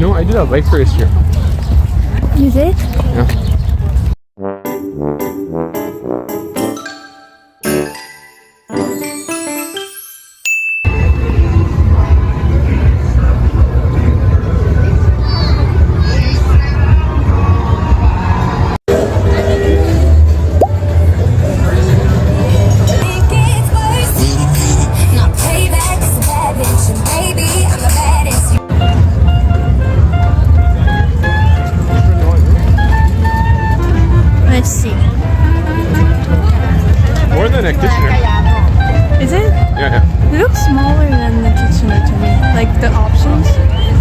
know, I did a bike race here. You did? Yeah. Let's see. More than a Kitchener. Is it? Yeah, yeah. It looks smaller than the Kitchener to me. Like the options.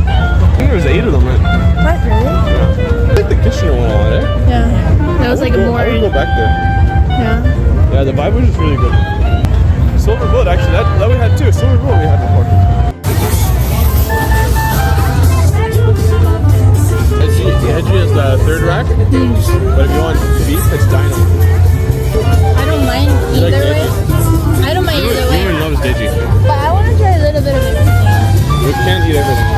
I think there's 8 of them, right? What, really? Yeah. I think the Kitchener one on it. Yeah. That was like more. I would go back there. Yeah. Yeah, the vibe was just really good. Silver bullet, actually, that we had too. Silver bullet we had before. The edgy is the third rack, but if you want beef, it's dino. I don't mind You like either way. veggie? I don't mind either way. Everyone loves veggie. But I want to try a little bit of everything. We can't eat everything.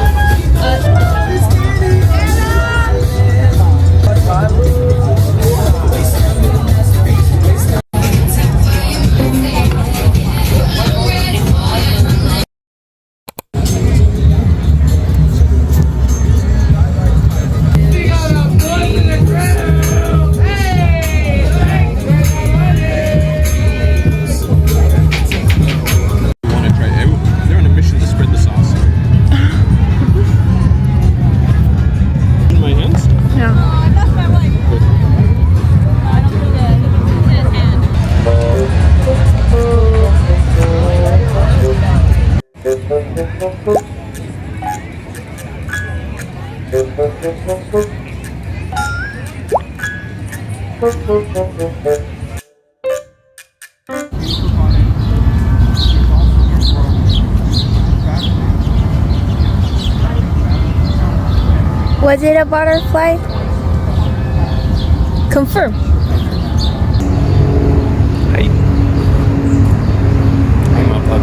Was it a butterfly? Confirm. Hi. I'm a pup.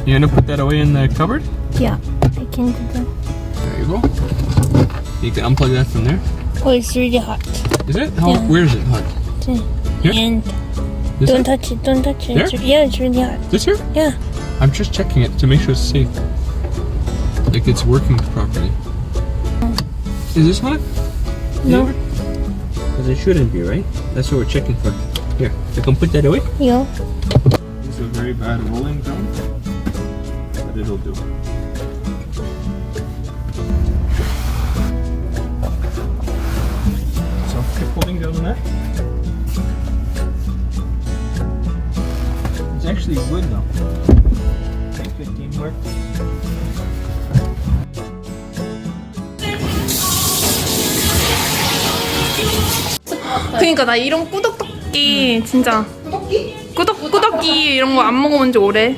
You gonna put that away in the cupboard? Yeah, I can do that. There you go. You can unplug that from there. Oh, it's really hot. Is it? How? Yeah. Where is it hot? Here? And This don't one? touch it, don't touch it. There? Yeah, it's really hot. This here? Yeah. I'm just checking it to make sure it's safe. Like it's working properly. Is this hot? No. Because it shouldn't be, right? That's what we're checking for. Here, I can put that away. Yeah. It's a very bad rolling zone, but it'll do. So keep holding down on that. It's actually good now. Thanks for teamwork. 그러니까 나 이런 꾸덕떡기 진짜 꾸덕기 이런 거 안 먹어본 지 오래.